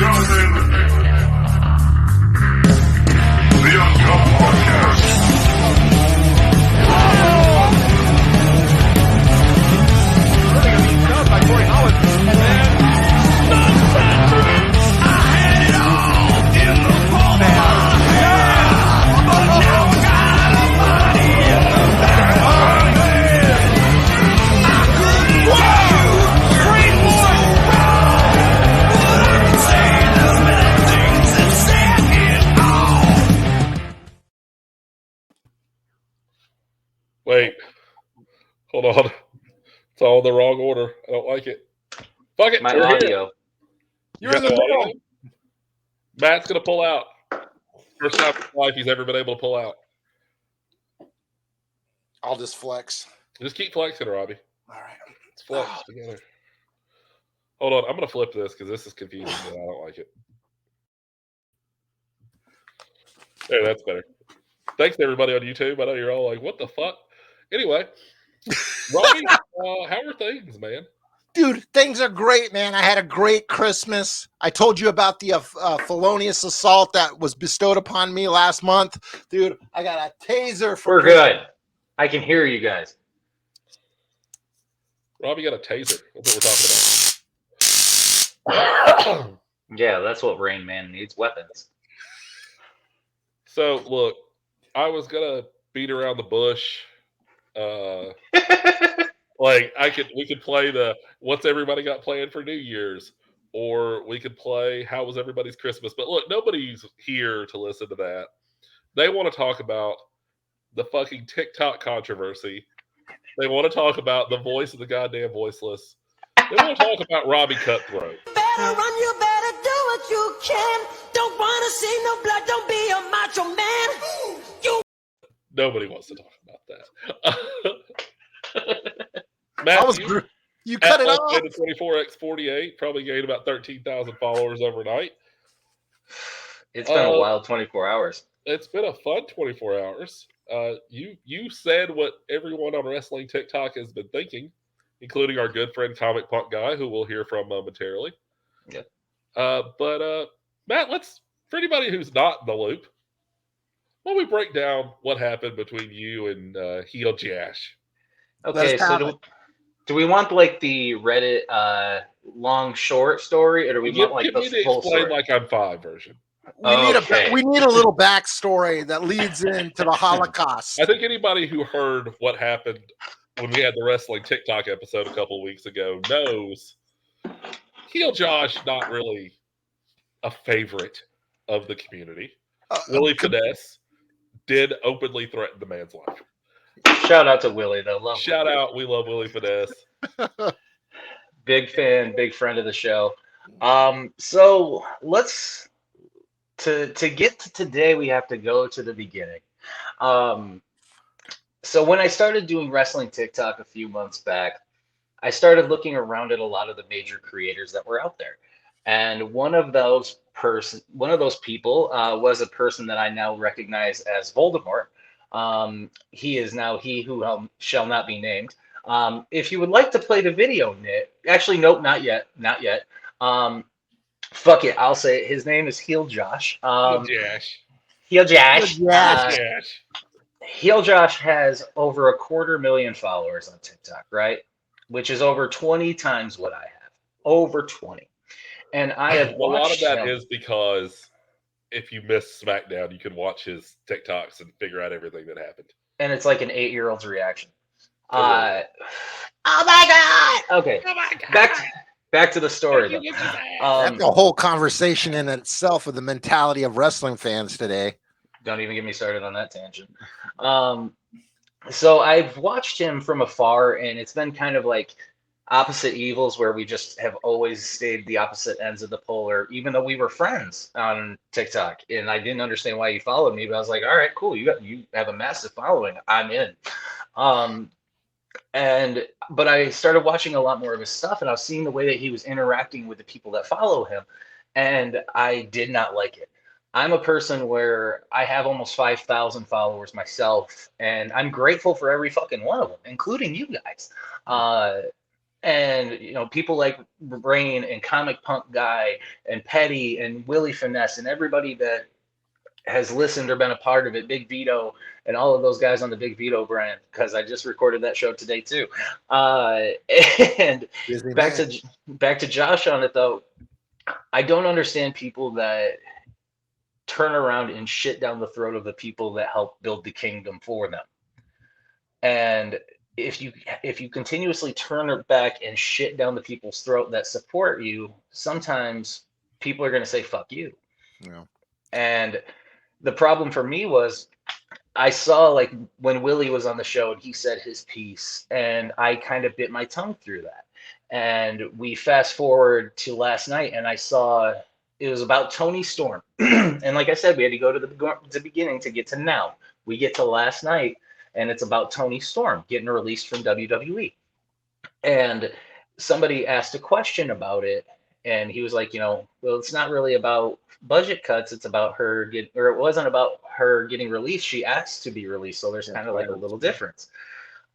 gentlemen, the Uncutt Podcast. Wait, hold on. It's all in the wrong order. I don't like it. Fuck it. My we're audio. Here. You're in the middle. Audio? Matt's going to pull out. First time in his life he's ever been able to pull out. I'll just flex. Just keep flexing, Robbie. All right. Let's flex together. Hold on. I'm going to flip this because this is confusing and I don't like it. There, that's better. Thanks to everybody on YouTube. I know you're all like, what the fuck? Anyway, Robbie, how are things, man? Dude, things are great, man. I had a great Christmas. I told you about the felonious assault that was bestowed upon me last month. Dude, I got a taser for We're good. I can hear you guys. Robbie got a taser. That's what we're talking about. Yeah, that's what Rain Man needs, weapons. So, look, I was going to beat around the bush. Like we could play the what's everybody got planned for New Year's, or we could play how was everybody's Christmas. But look, nobody's here to listen to that. They want to talk about the fucking TikTok controversy. They want to talk about the voice of the goddamn voiceless. They want to talk about Robbie Cutthroat. Better run, you better do what you can. Don't want to see no blood, don't be a macho man. Nobody wants to talk about that. Matt, you cut it off. 24x48 probably gained about 13,000 followers overnight. It's been a wild 24 hours. It's been a fun 24 hours. You said what everyone on wrestling TikTok has been thinking, including our good friend Comic Punk Guy, who we'll hear from momentarily. Yep. But Matt, for anybody who's not in the loop, why don't we break down what happened between you and Heel Josh? Okay, so do we want like the Reddit long short story, or do we want like the full story? Like I'm 5 version. We need a little backstory that leads into the Holocaust. I think anybody who heard what happened when we had the wrestling TikTok episode a couple of weeks ago knows Heel Josh not really a favorite of the community. Willie Finesse did openly threaten the man's life. Shout out to Willie, though. Shout out. We love Willie Finesse. Big fan, big friend of the show. So let's to get to today, we have to go to the beginning. So when I started doing wrestling TikTok a few months back, I started looking around at a lot of the major creators that were out there. And one of those people was a person that I now recognize as Voldemort. He is now he who shall not be named. If you would like to play the video, Nick, actually, nope, not yet. Fuck it, I'll say it. His name is Heel Josh. Heel Josh. Heel Josh has over 250,000 followers on TikTok, right? Which is over 20 times what I have. Over 20. And I have a lot of that is because if you miss SmackDown, you can watch his TikToks and figure out everything that happened. And it's like an 8-year-old's reaction. Oh my God! Okay. Oh my God. Back to the story. That's a whole conversation in itself with the mentality of wrestling fans today. Don't even get me started on that tangent. So I've watched him from afar, and it's been kind of like opposite evils where we just have always stayed the opposite ends of the polar, even though we were friends on TikTok. And I didn't understand why you followed me, but I was like, all right, cool. You have a massive following. I'm in. But I started watching a lot more of his stuff, and I was seeing the way that he was interacting with the people that follow him, and I did not like it. I'm a person where I have almost 5,000 followers myself, and I'm grateful for every fucking one of them, including you guys. And, people like Rain and Comic Punk Guy and Petty and Willie Finesse and everybody that has listened or been a part of it, Big Vito and all of those guys on the Big Vito brand, because I just recorded that show today too. And back to Josh on it though, I don't understand people that turn around and shit down the throat of the people that help build the kingdom for them. And if you continuously turn it back and shit down the people's throat that support you, sometimes people are going to say fuck you. Yeah. And the problem for me was I saw like when Willie was on the show and he said his piece, and I kind of bit my tongue through that. And we fast forward to last night, and I saw it was about Tony Storm. And like I said, we had to go to the beginning to get to now. We get to last night, and it's about Tony Storm getting released from WWE. And somebody asked a question about it, and he was like, well, it's not really about budget cuts. It's about her it wasn't about her getting released. She asked to be released. So there's kind of like a little difference.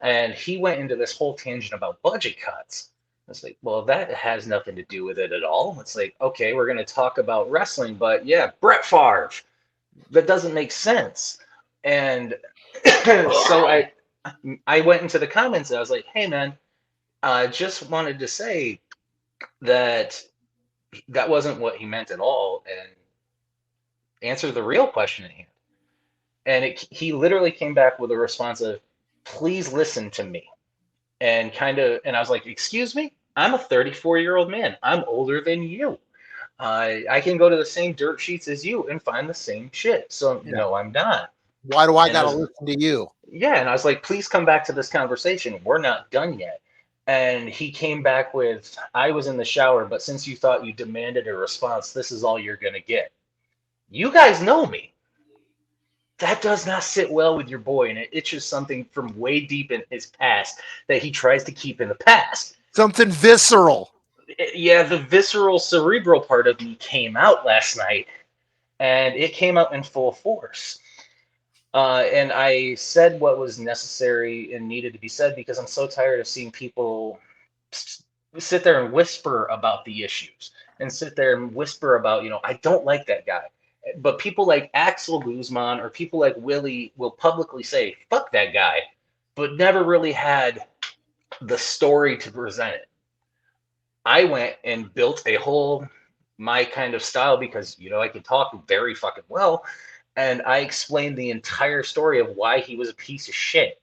And he went into this whole tangent about budget cuts. It's like, well, that has nothing to do with it at all. It's like, okay, we're going to talk about wrestling, but yeah, Brett Favre, that doesn't make sense. And so I went into the comments and I was like, hey man, I just wanted to say that wasn't what he meant at all, and answer the real question at hand. And he literally came back with a response of, please listen to me. And I was like, excuse me? I'm a 34-year-old man. I'm older than you. I can go to the same dirt sheets as you and find the same shit. So no, I'm not. Why do I gotta listen to you? Yeah, and I was like, please come back to this conversation. We're not done yet. And he came back with, I was in the shower, but since you thought you demanded a response, this is all you're going to get. You guys know me. That does not sit well with your boy, and it itches something from way deep in his past that he tries to keep in the past. Something visceral. Yeah, the visceral, cerebral part of me came out last night, and it came out in full force. And I said what was necessary and needed to be said because I'm so tired of seeing people sit there and whisper about the issues and sit there and whisper about, I don't like that guy. But people like Axel Guzman or people like Willie will publicly say, fuck that guy, but never really had the story to present it. I went and built my kind of style because, I can talk very fucking well. And I explained the entire story of why he was a piece of shit.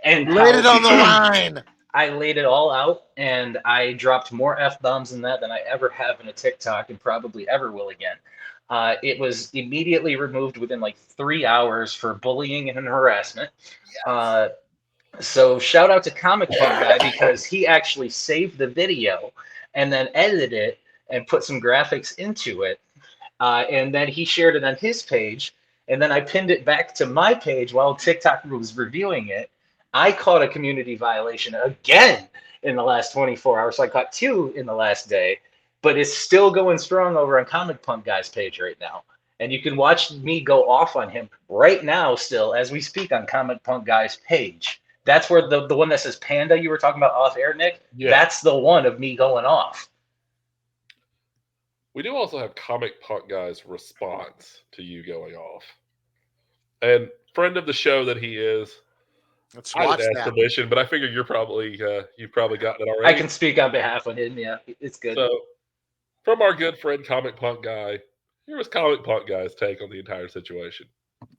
And laid it on the line. I laid it all out, and I dropped more F-bombs in that than I ever have in a TikTok and probably ever will again. It was immediately removed within like 3 hours for bullying and harassment. Yes. So shout out to Comic Punk Guy because he actually saved the video and then edited it and put some graphics into it. And then he shared it on his page, and then I pinned it back to my page while TikTok was reviewing it. I caught a community violation again in the last 24 hours. So I caught 2 in the last day, but it's still going strong over on Comic Punk Guy's page right now. And you can watch me go off on him right now still as we speak on Comic Punk Guy's page. That's where the one that says Panda you were talking about off air, Nick, That's the one of me going off. We do also have Comic Punk Guy's response to you going off. And friend of the show that he is, Let's I watch didn't ask that. permission, but I figure you've probably gotten it already. I can speak on behalf of him. Yeah, it's good. So, from our good friend Comic Punk Guy, here was Comic Punk Guy's take on the entire situation.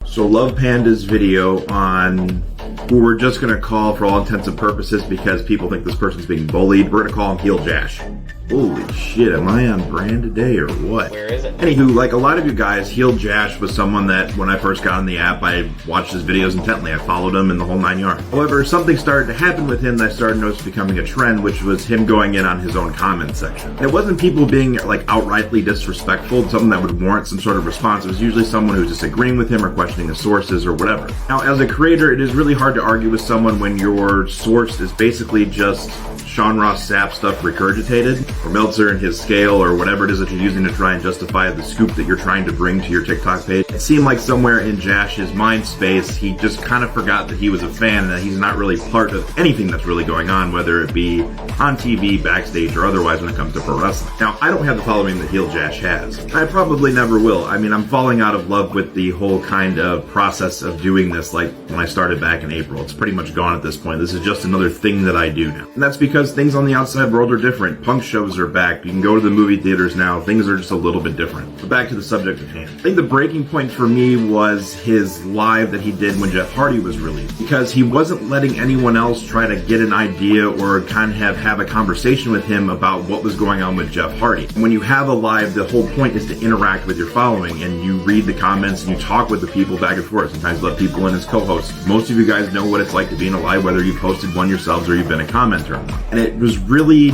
So Love Panda's video on who we're just going to call for all intents and purposes because people think this person's being bullied. We're going to call him Heel Jash. Holy shit, am I on brand today or what? Where is it? Anywho, like a lot of you guys, Heel Jash was someone that when I first got on the app, I watched his videos intently. I followed him in the whole 9 yards. However, something started to happen with him that I started noticing becoming a trend, which was him going in on his own comment section. It wasn't people being like outrightly disrespectful, something that would warrant some sort of response. It was usually someone who's disagreeing with him or questioning his sources or whatever. Now, as a creator, it is really hard to argue with someone when your source is basically just Sean Ross Sapp stuff regurgitated, or Meltzer and his scale, or whatever it is that you're using to try and justify the scoop that you're trying to bring to your TikTok page. It seemed like somewhere in Jash's mind space, he just kind of forgot that he was a fan and that he's not really part of anything that's really going on, whether it be on TV, backstage, or otherwise when it comes to pro wrestling. Now, I don't have the following that heel Jash has. I probably never will. I mean, I'm falling out of love with the whole kind of process of doing this like when I started back in April. It's pretty much gone at this point. This is just another thing that I do now. And that's because things on the outside world are different. Punk shows are back. You can go to the movie theaters now. Things are just a little bit different. But back to the subject at hand. I think the breaking point for me was his live that he did when Jeff Hardy was released, because he wasn't letting anyone else try to get an idea or kind of have a conversation with him about what was going on with Jeff Hardy. When you have a live, the whole point is to interact with your following, and you read the comments and you talk with the people back and forth. Sometimes let people in as co-hosts. Most of you guys know what it's like to be in a live, whether you've hosted one yourselves or you've been a commenter on one. And it was really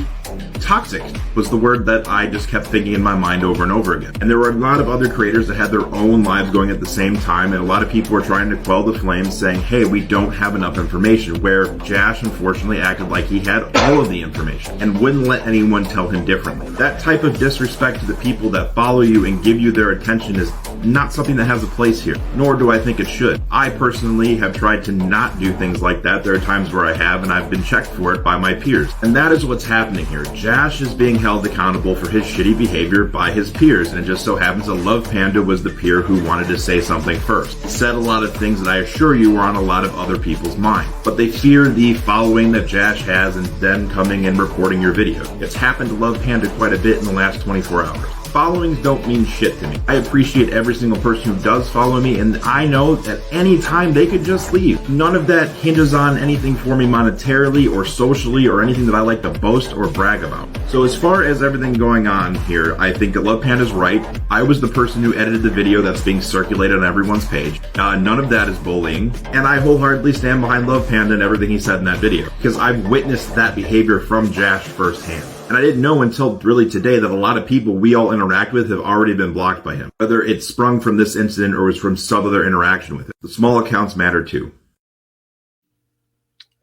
toxic was the word that I just kept thinking in my mind over and over again. And there were a lot of other creators that had their own lives going at the same time, and a lot of people were trying to quell the flames, saying, hey, we don't have enough information, where Jash unfortunately acted like he had all of the information and wouldn't let anyone tell him differently. That type of disrespect to the people that follow you and give you their attention is not something that has a place here, nor do I think it should. I personally have tried to not do things like that. There are times where I have, and I've been checked for it by my peers. And that is what's happening here. Jash is being held accountable for his shitty behavior by his peers, and it just so happens that Love Panda was the peer who wanted to say something first. He said a lot of things that I assure you were on a lot of other people's mind, but they fear the following that Jash has and then coming and reporting your video. It's happened to Love Panda quite a bit in the last 24 hours. Followings don't mean shit to me. I appreciate every single person who does follow me, and I know at any time they could just leave. None of that hinges on anything for me monetarily or socially or anything that I like to boast or brag about. So as far as everything going on here, I think that Love Panda's right. I was the person who edited the video that's being circulated on everyone's page. None of that is bullying, and I wholeheartedly stand behind Love Panda and everything he said in that video, because I've witnessed that behavior from Jash firsthand. And I didn't know until really today that a lot of people we all interact with have already been blocked by him, whether it sprung from this incident or was from some other interaction with him. The small accounts matter too.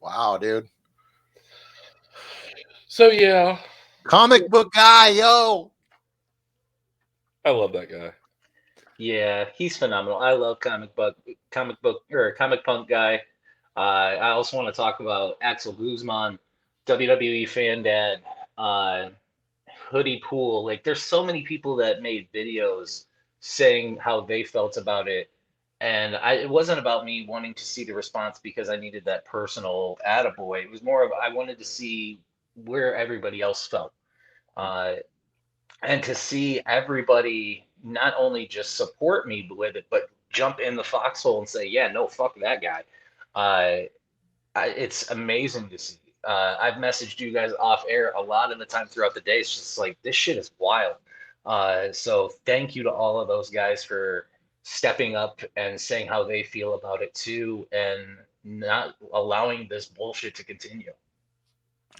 Wow, dude. So yeah, Comic book guy, yo. I love that guy. Yeah, he's phenomenal. I love comic punk guy. I also want to talk about Axel Guzman, WWE fan dad, Hoodie Pool. Like, there's so many people that made videos saying how they felt about it, and it wasn't about me wanting to see the response because I needed that personal attaboy. It was more of I wanted to see where everybody else felt, and to see everybody not only just support me with it, but jump in the foxhole and say, yeah, no, fuck that guy. It's amazing to see. I've messaged you guys off air a lot of the time throughout the day. It's just like, this shit is wild. So thank you to all of those guys for stepping up and saying how they feel about it too, and not allowing this bullshit to continue.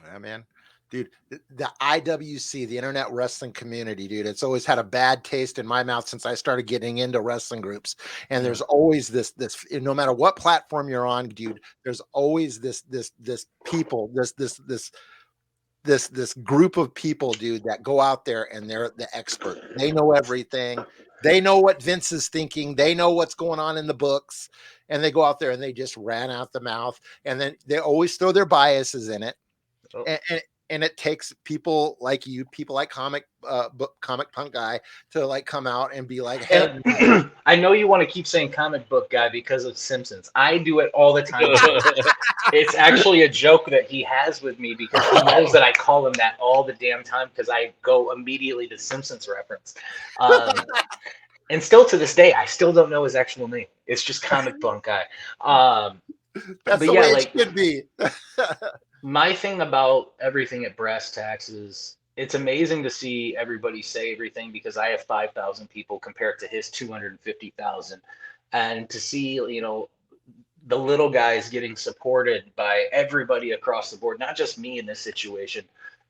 Yeah, man. Dude, the IWC, the Internet Wrestling Community, dude, it's always had a bad taste in my mouth since I started getting into wrestling groups. And there's always this, no matter what platform you're on, dude, there's always this group of people, dude, that go out there and they're the expert. They know everything. They know what Vince is thinking. They know what's going on in the books. And they go out there and they just ran out the mouth. And then they always throw their biases in it. Oh. And it takes people like you, people like comic punk guy, to like come out and be like, hey. I know you want to keep saying comic book guy because of Simpsons. I do it all the time. It's actually a joke that he has with me because he knows that I call him that all the damn time because I go immediately to Simpsons reference. And still to this day, I still don't know his actual name. It's just comic punk guy. That's the way it should be. My thing about everything at Brass Tacks is it's amazing to see everybody say everything because I have 5,000 people compared to his 250,000. And to see, the little guys getting supported by everybody across the board, not just me in this situation.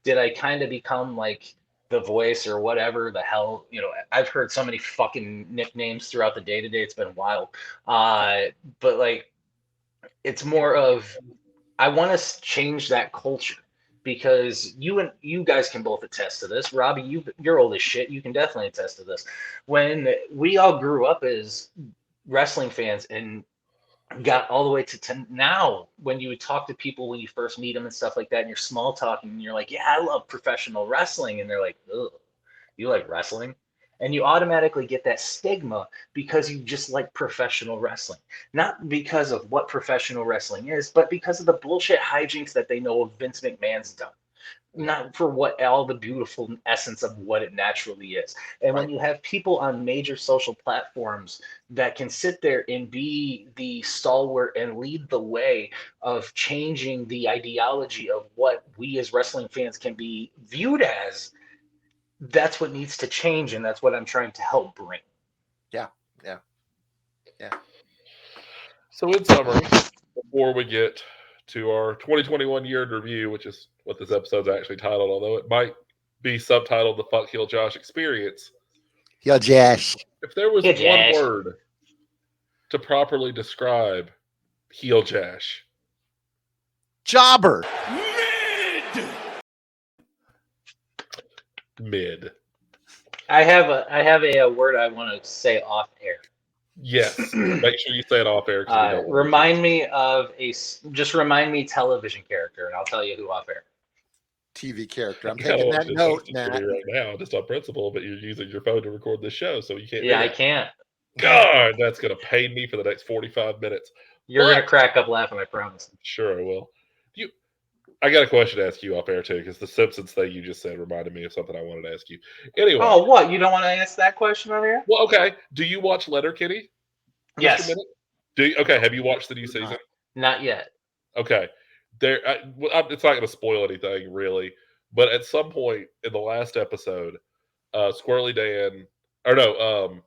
Did I kind of become like the voice or whatever the hell? I've heard so many fucking nicknames throughout the day today. It's been wild. But like, it's more of, I want to change that culture. because you guys can both attest to this. Robbie, you're old as shit. You can definitely attest to this. When we all grew up as wrestling fans and got all the way to now, when you talk to people when you first meet them and stuff like that, and you're small talking, and you're like, yeah, I love professional wrestling, and they're like, ugh, you like wrestling? And you automatically get that stigma because you just like professional wrestling. Not because of what professional wrestling is, but because of the bullshit hijinks that they know of Vince McMahon's done. Not for what all the beautiful essence of what it naturally is. And when you have people on major social platforms that can sit there and be the stalwart and lead the way of changing the ideology of what we as wrestling fans can be viewed as, that's what needs to change, and that's what I'm trying to help bring. Yeah. So in summary, before we get to our 2021 year in review, which is what this episode's actually titled, although it might be subtitled The Fuck Heel Josh Experience. Yo, Josh. If there was Heel one Josh. word to properly describe Heel Josh, Jobber. mid. I have a word I want to say off air. Yes. Make sure you say it off air. 'Cause we don't want Remind me television character, and I'll tell you who off air. TV character. I'm I kinda taking want that you to note, text it to Matt. me right now, just on principle, but you're using your phone to record this show, so you can't. Yeah, do I that. can't. God, that's gonna pain me for the next 45 minutes. You're But- gonna crack up laughing, I promise. Sure, I will. I got a question to ask you off air too, because the Simpsons thing you just said reminded me of something I wanted to ask you. Anyway, Oh, what? You don't want to ask that question on air? well, okay. Do you watch Letterkenny? Mr. Yes. Minute? Do you, okay? Have you watched the new season? Not yet. Okay. It's not going to spoil anything really, but at some point in the last episode, Squirrely Dan, or no,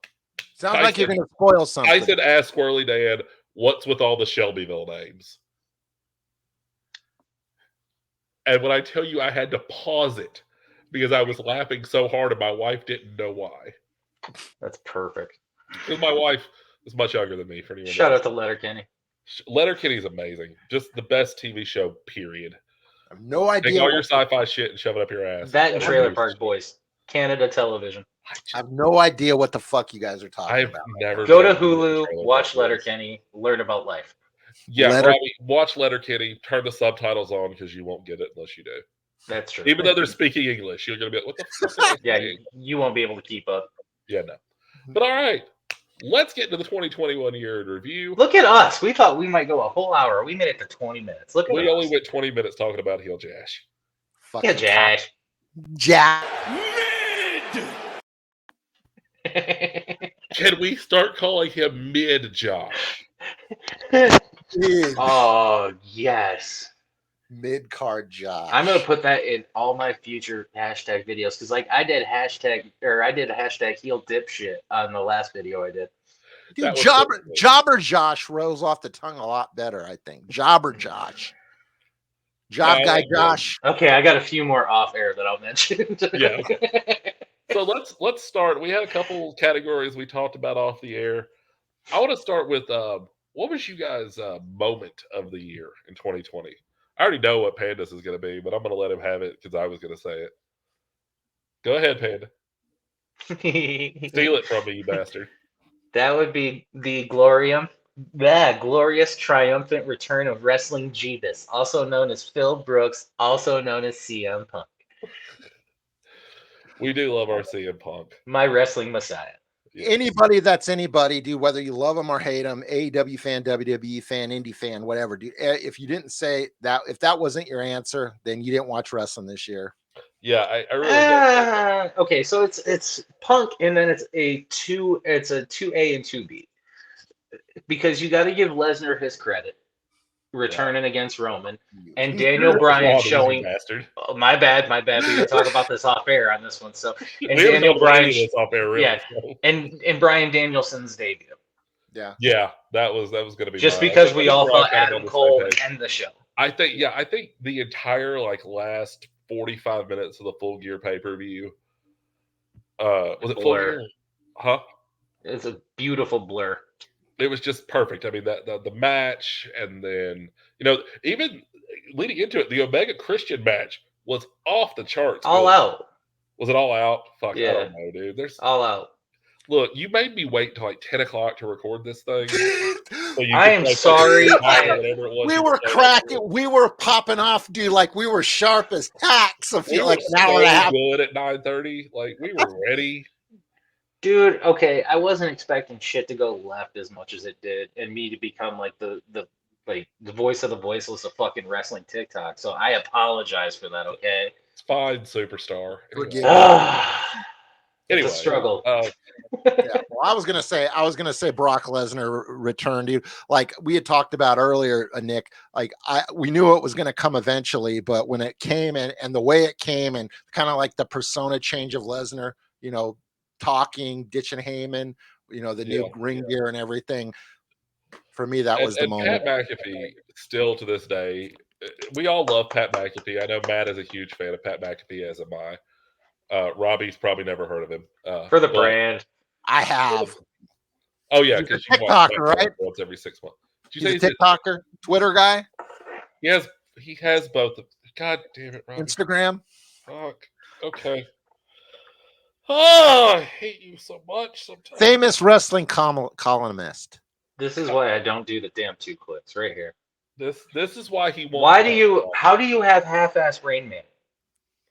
Sounds like you're going to spoil something. Tyson asked Squirrely Dan, "What's with all the Shelbyville names?" And when I tell you, I had to pause it because I was laughing so hard, and my wife didn't know why. That's perfect. Because my wife is much younger than me. For anyone, Shout out to Letterkenny. Letterkenny's amazing. Just the best TV show. Period. I have no idea. Take all your sci-fi shit and shove it up your ass. That and Trailer Park Boys, Canada television. I have no idea what the fuck you guys are talking I've about. never Go to been Hulu, Trailer watch Park Boys. Letterkenny, learn about life. Yeah, Robbie, watch Letterkenny. Turn the subtitles on because you won't get it unless you do. That's true. Even though they're speaking English, you're gonna be like, "What the fuck?" Are they Yeah, saying?" you won't be able to keep up. Yeah, no. But all right, let's get into the 2021 year in review. Look at us. We thought we might go a whole hour. We made it to 20 minutes. Look at We us. only went 20 minutes talking about Heel Josh. Yeah, Josh. Jack. Can we start calling him Mid Josh? Oh, yes. Mid-card Josh. I'm gonna put that in all my future hashtag videos because, like, I did a hashtag heel dip shit on the last video I did. Dude, That was Jobber, pretty good. Jobber Josh rolls off the tongue a lot better, I think. Jobber Josh. Job I guy like that. Josh. Okay, I got a few more off air that I'll mention. Yeah, okay. So let's start. We had a couple categories we talked about off the air. I want to start with what was you guys' moment of the year in 2020? I already know what Panda's is going to be, but I'm going to let him have it because I was going to say it. Go ahead, Panda. Steal it from me, you bastard. That would be the glorious triumphant return of Wrestling Jeebus, also known as Phil Brooks, also known as CM Punk. We do love our CM Punk. My wrestling messiah. Yeah. Anybody that's anybody, dude, whether you love them or hate them, AEW fan, WWE fan, Indy fan, whatever, dude. If you didn't say that, if that wasn't your answer, then you didn't watch wrestling this year. Yeah, I really get it. Okay, so it's Punk, and then it's a 2A and 2B, because you got to give Lesnar his credit, returning against Roman, and Daniel Bryan Robbie, you showing. bastard. Oh, my bad. We can talk about this off air on this one. So, and We haven't Daniel talked about Bryan, any of this off air, really. yeah. so. and Bryan Danielson's debut, Yeah, that was going to be just mine. because I think we all we're thought kind of on Adam the Cole same would page. end the show. I think the entire last 45 minutes of the Full Gear pay-per-view was it Full Blur. Gear? Huh? It's a beautiful blur. It was just perfect. I mean, that the match, and then even leading into it, the Omega Christian match was off the charts. All good. out. Was it all out? Fuck, Yeah. I don't know, dude. All out. Look, you made me wait till like 10 o'clock to record this thing. So you I could am play sorry. whatever it was We you were played. cracking. We were popping off, dude. Like we were sharp as tacks. I We feel were like an hour and a half. good at 9:30. Like we were ready. Dude, okay, I wasn't expecting shit to go left as much as it did, and me to become like the voice of the voiceless of fucking wrestling TikTok. So I apologize for that. Okay. It's fine, superstar. Forgive Anyway, It's a struggle. Yeah, well, I was gonna say Brock Lesnar returned, dude. Like we had talked about earlier, Nick. Like we knew it was gonna come eventually, but when it came and the way it came and kind of like the persona change of Lesnar, you know, talking, ditching Heyman, you know, the new ring gear and everything. For me, that was the moment. Pat McAfee, still to this day, we all love Pat McAfee. I know Matt is a huge fan of Pat McAfee, as am I. Robbie's probably never heard of him. For the brand. I have. Oh yeah, He's a because you TikToker, right? Once every 6 months. Did He's a TikToker, Twitter guy, He has both. God damn it, Robbie. Instagram. Fuck. Okay. Oh, I hate you so much sometimes. Famous wrestling columnist. This is why I don't do the damn 2 clicks right here. This is why he won't. How do you have half-ass Rain Man?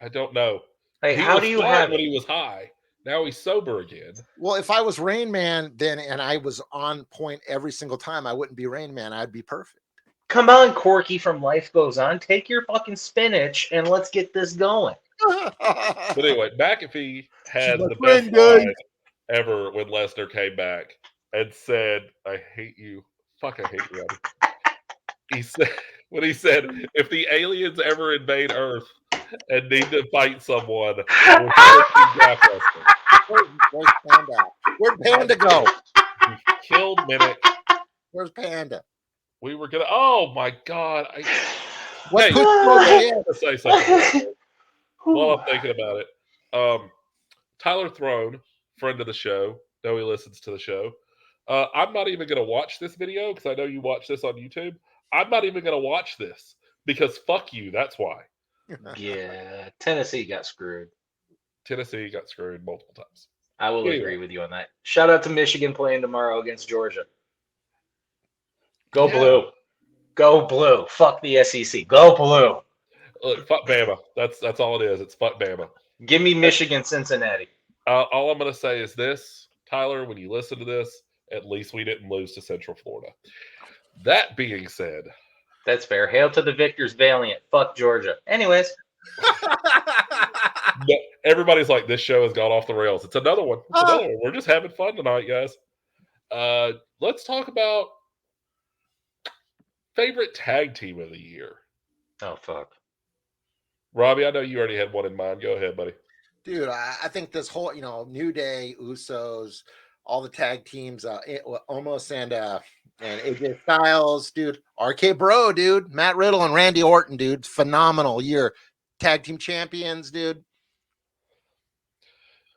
I don't know. Like, He how was do you fine have when he was high? Now he's sober again. Well, if I was Rain Man then and I was on point every single time, I wouldn't be Rain Man. I'd be perfect. Come on, Corky from Life Goes On. Take your fucking spinach and let's get this going. But anyway, McAfee had my the friend, best guys. line ever when Lesnar came back and said, "I hate you. Fuck, I hate you." Robbie." He said, "If the aliens ever invade Earth and need to fight someone, we're switching Brock Lesnar." Where's Panda? Where'd Panda go? He killed Minnick. Where's Panda? We were gonna. Oh my god! What Hey, put you over I'm here? gonna say something while I'm thinking about it. Tyler Throne, friend of the show, know he listens to the show. I'm not even gonna watch this video because I know you watch this on YouTube. I'm not even gonna watch this because fuck you. That's why. Yeah, Tennessee got screwed. Tennessee got screwed multiple times. I will Anyway. agree with you on that. Shout out to Michigan playing tomorrow against Georgia. Go Yeah. blue. Go blue. Fuck the SEC. Go blue. Look, fuck Bama. That's all it is. It's fuck Bama. Give me Michigan, Cincinnati. All I'm gonna say is this, Tyler. When you listen to this, at least we didn't lose to Central Florida. That being said, That's fair. Hail to the victors, valiant. Fuck Georgia. Anyways, everybody's like, this show has gone off the rails. It's another one. It's another one. We're just having fun tonight, guys. Let's talk about favorite tag team of the year. oh fuck. Robbie, I know you already had one in mind. Go ahead, buddy. Dude, I think this whole, New Day, Usos, all the tag teams, Omos and AJ Styles, dude, RK Bro, dude, Matt Riddle and Randy Orton, dude, phenomenal year. Tag team champions, dude.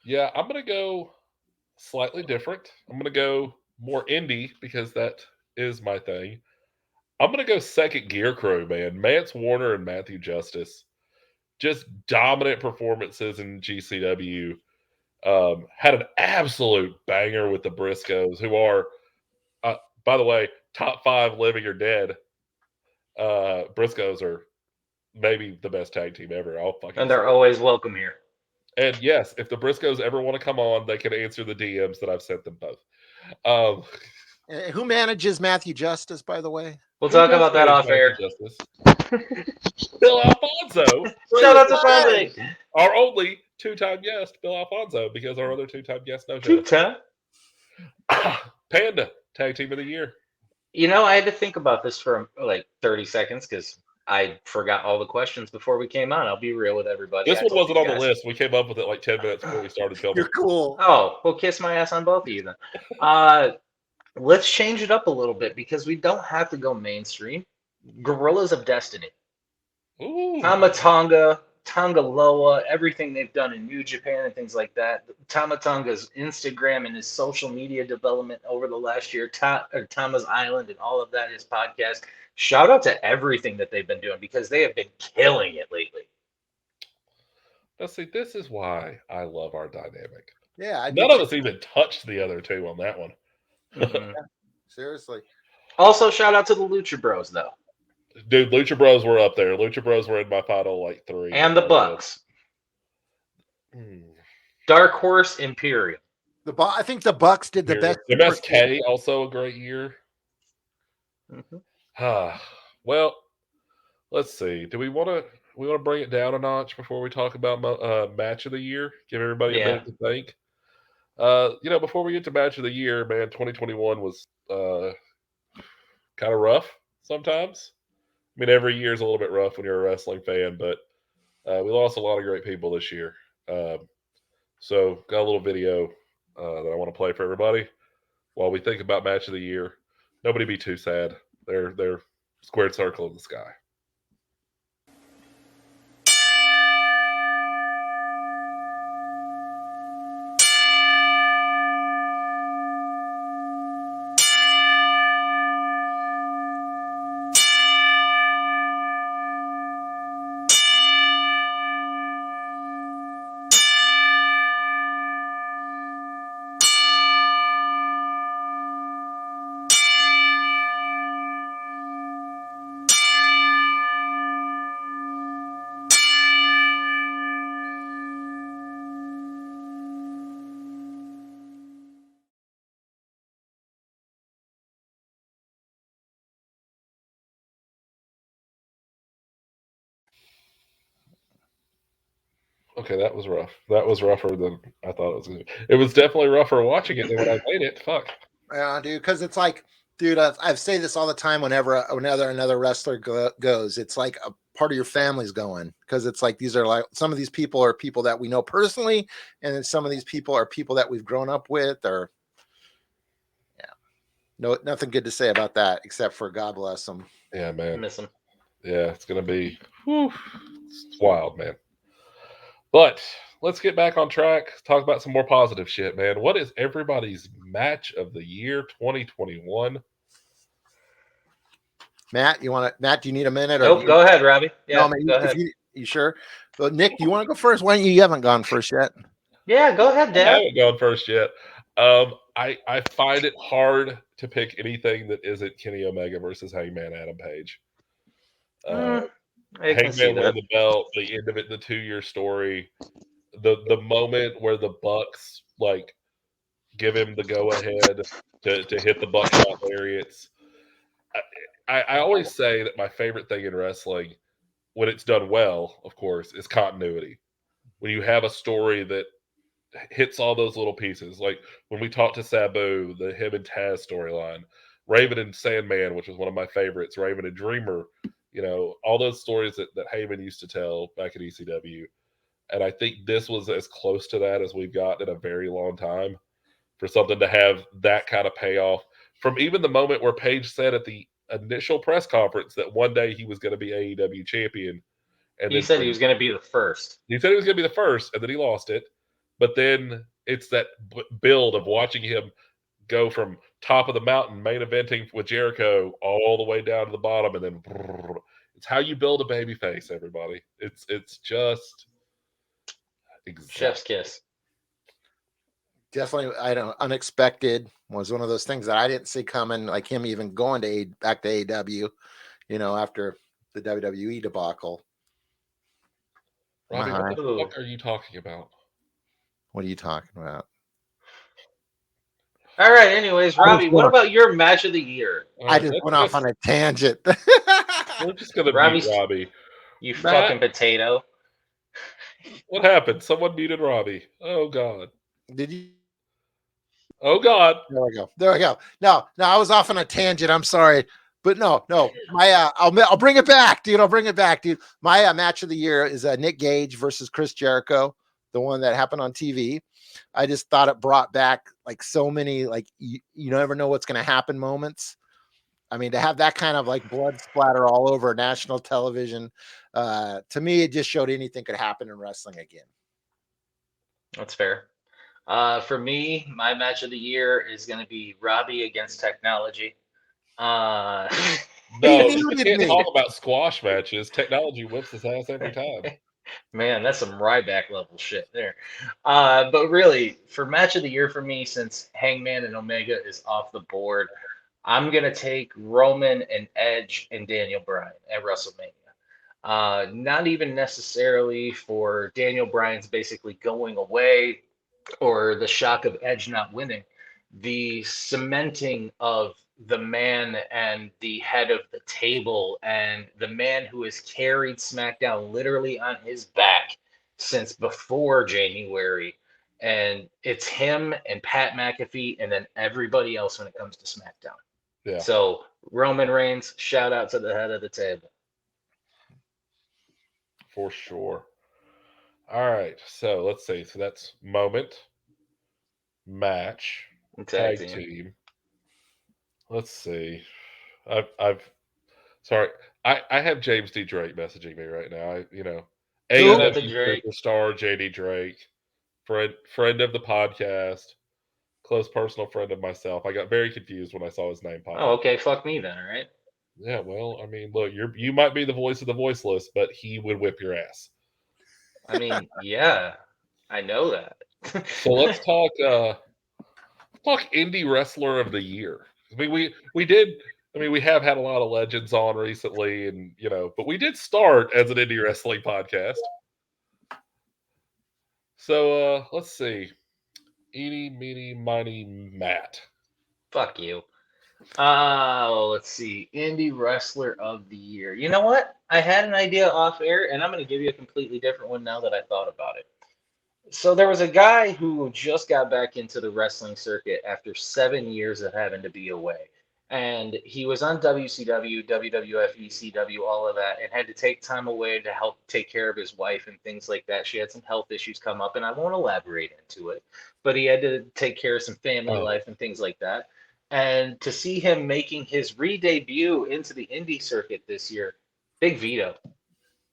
Yeah, I'm going to go slightly different. I'm going to go more Indy because that is my thing. I'm going to go second gear crew, man. Mance Warner and Matthew Justice. Just dominant performances in GCW. Had an absolute banger with the Briscoes, who are, by the way, top 5 living or dead. Briscoes are maybe the best tag team ever. And they're always welcome here. And yes, if the Briscoes ever want to come on, they can answer the DMs that I've sent them both. Who manages Matthew Justice, by the way? We'll talk about that off air. Justice? Bill Alfonso. Shout out to Fonzie. Our only 2-time guest, Bill Alfonso, because our other 2-time guest, no show. 2-time. Panda, tag team of the year. I had to think about this for like 30 seconds because I forgot all the questions before we came on. I'll be real with everybody. This one wasn't on the list. We came up with it like 10 minutes before we started filming. You're cool. Oh, well, kiss my ass on both of you then. Let's change it up a little bit because we don't have to go mainstream. Gorillas of Destiny. Ooh. Tamatonga, Tongaloa, everything they've done in New Japan and things like that. Tamatonga's Instagram and his social media development over the last year, Tama's Island and all of that, his podcast. Shout out to everything that they've been doing because they have been killing it lately. Now, see, this is why I love our dynamic. Yeah, I None do of too. us even touched the other two on that one. Mhm. Seriously. Also, shout out to the Lucha Bros though, Dude, Lucha Bros were up there. Lucha Bros were in my final like 3. and the Bucks. Dark Horse Imperium. I think the Bucks did the best. MSK also a great year. Mhm. Well, let's see. Do we want to bring it down a notch before we talk about match of the year? Give everybody a minute to think. Before we get to match of the year, man, 2021 was kind of rough sometimes. I mean, every year is a little bit rough when you're a wrestling fan, but we lost a lot of great people this year. So, got a little video that I want to play for everybody while we think about match of the year. Nobody be too sad. They're squared circle in the sky. Okay, that was rough. That was rougher than I thought it was going to be. It was definitely rougher watching it than when I played it. Fuck. Yeah, dude, because it's like, dude, I say this all the time whenever another wrestler goes. It's like a part of your family's going, because it's like these are like some of these people are people that we know personally, and then some of these people are people that we've grown up with. Or nothing good to say about that except for God bless them. Yeah, man. Miss them. Yeah, it's gonna be it's wild, man. But let's get back on track. Talk about some more positive shit, man. What is everybody's match of the year 2021? Matt, Matt, do you need a minute? Nope, go ahead, Robbie. Yeah, no, man, go ahead. You sure? But Nick, do you want to go first? Why don't you haven't gone first yet? Yeah, go ahead, I Dad. haven't gone first yet. I find it hard to pick anything that isn't Kenny Omega versus Hangman Adam Page. I can see Hangman that. won the belt, the end of it, the 2-year story, the moment where the Bucks like give him the go ahead to hit the buckshot lariats. I always say that my favorite thing in wrestling, when it's done well, of course, is continuity. When you have a story that hits all those little pieces, like when we talked to Sabu, the him and Taz storyline, Raven and Sandman, which was one of my favorites, Raven and Dreamer, all those stories that Heyman used to tell back at ECW. And I think this was as close to that as we've got in a very long time, for something to have that kind of payoff. From even the moment where Page said at the initial press conference that one day he was going to be AEW champion. And he said he was going to be the first. He said he was going to be the first, and then he lost it. But then it's that build of watching him go from top of the mountain, main eventing with Jericho, all the way down to the bottom, and then it's how you build a baby face, everybody. It's just Chef's kiss. Definitely, unexpected was one of those things that I didn't see coming, like him even going back to AEW, after the WWE debacle. Robbie, what the fuck are you talking about? What are you talking about? All right, anyways, Robbie, what about your match of the year? I just went off on a tangent. We're just going to mute Robbie. You fucking potato. What happened? Someone muted Robbie. Oh, God. Did you? Oh, God. There we go. No, I was off on a tangent. I'm sorry. But no. My I'll bring it back, dude. My match of the year is Nick Gage versus Chris Jericho, the one that happened on TV. I just thought it brought back like so many like you never know what's going to happen moments. I mean, to have that kind of like blood splatter all over national television, to me, it just showed anything could happen in wrestling again. That's fair. For me, my match of the year is going to be Robbie against Technology. No, you can't talk about squash matches. Technology whips his ass every time. Man, that's some Ryback level shit there. But really, for match of the year for me, since Hangman and Omega is off the board, I'm gonna take Roman and Edge and Daniel Bryan at WrestleMania. Not even necessarily for Daniel Bryan's basically going away or the shock of Edge not winning, the cementing of the man and the head of the table and the man who has carried SmackDown literally on his back since before January. And it's him and Pat McAfee and then everybody else when it comes to SmackDown. Yeah. So Roman Reigns, shout out to the head of the table. For sure. All right. So let's see. So that's moment, match, And tag team. Let's see. I've sorry. I have James D. Drake messaging me right now. Shout out to AEW Drake. superstar JD Drake, friend of the podcast, close personal friend of myself. I got very confused when I saw his name pop Oh, up. okay. Fuck me then, all right? Yeah, well, I mean, look, you might be the voice of the voiceless, but he would whip your ass. I mean, yeah, I know that. So let's talk indie wrestler of the year. I mean, we did. I mean, we have had a lot of legends on recently, and but we did start as an indie wrestling podcast. So let's see, eeny, meeny, miny, Matt. Fuck you. Let's see. Indie Wrestler of the Year. You know what? I had an idea off air, and I'm going to give you a completely different one now that I thought about it. So there was a guy who just got back into the wrestling circuit after 7 years of having to be away. And he was on WCW, WWF, ECW, all of that, and had to take time away to help take care of his wife and things like that. She had some health issues come up, and I won't elaborate into it, but he had to take care of some family life and things like that. And to see him making his re-debut into the indie circuit this year, Big Vito.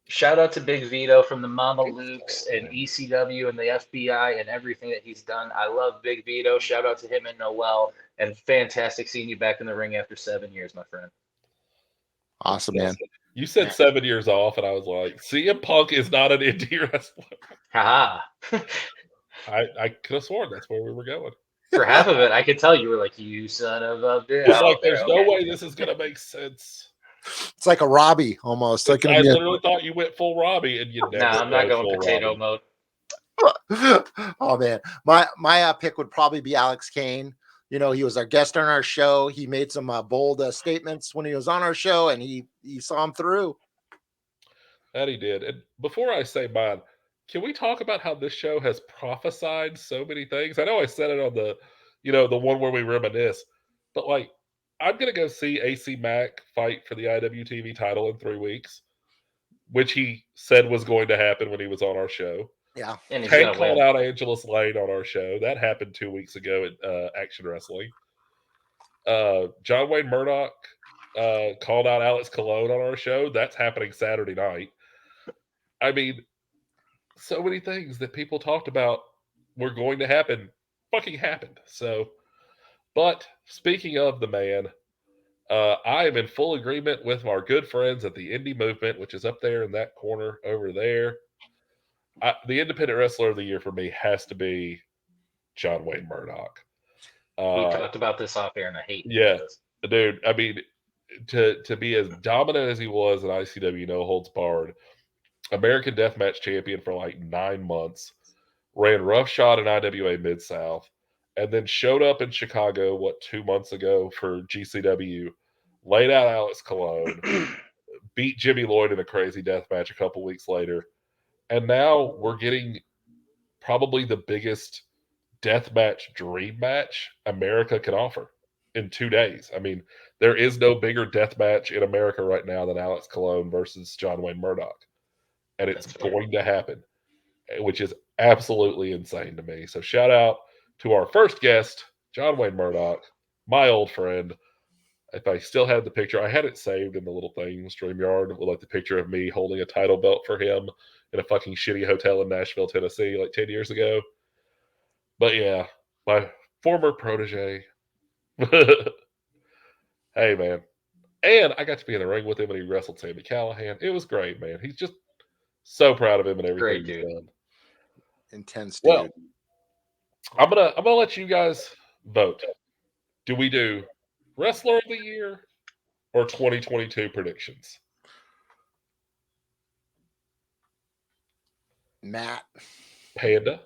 Shout out to Big Vito from the Mama Luke's and ECW and the FBI and everything that he's done. I love Big Vito. Shout out to him and Noel. And fantastic seeing you back in the ring after 7 years, my friend. Awesome, man. You said 7 years off, and I was like, CM Punk is not an indie wrestler. Haha. I could have sworn that's where we were going. For half of it, I could tell you were like, you son of a bitch. It's like, there's no way this is going to make sense. It's like a Robbie almost. Like I literally thought you went full Robbie, and you never. Nah, I'm not going full potato Robbie. mode. Oh man, my pick would probably be Alex Kane. He was our guest on our show. He made some bold statements when he was on our show, and he saw him through. That he did. And before I say mine, can we talk about how this show has prophesied so many things? I know I said it on the, the one where we reminisce, but like, I'm gonna go see AC Mack fight for the IWTV title in 3 weeks, which he said was going to happen when he was on our show. Yeah, And he's Kane gonna called win. out Angelus Lane on our show. That happened 2 weeks ago at Action Wrestling. John Wayne Murdoch called out Alex Colon on our show. That's happening Saturday night. I mean, so many things that people talked about were going to happen fucking happened. So, but speaking of the man, I am in full agreement with our good friends at the Indie Movement, which is up there in that corner over there. The independent wrestler of the year for me has to be John Wayne Murdoch. We talked about this off air, and I hate this. Dude. I mean, to be as dominant as he was in ICW, no holds barred, American Deathmatch champion for like 9 months, ran roughshod in IWA Mid South, and then showed up in Chicago 2 months ago for GCW, laid out Alex Colon, beat Jimmy Lloyd in a crazy death match a couple weeks later. And now we're getting probably the biggest deathmatch dream match America can offer in 2 days. I mean, there is no bigger deathmatch in America right now than Alex Colon versus John Wayne Murdoch. And it's going to happen, which is absolutely insane to me. So shout out to our first guest, John Wayne Murdoch, my old friend. If I still had the picture, I had it saved in the little thing, StreamYard, with like the picture of me holding a title belt for him in a fucking shitty hotel in Nashville, Tennessee, like 10 years ago. But yeah, my former protege. Hey, man. And I got to be in the ring with him, and he wrestled Sami Callihan. It was great, man. He's just So proud of him and everything Great he's dude. done. Intense, dude. Well, I'm gonna let you guys vote. Do we do Wrestler of the Year or 2022 predictions? Matt. Panda,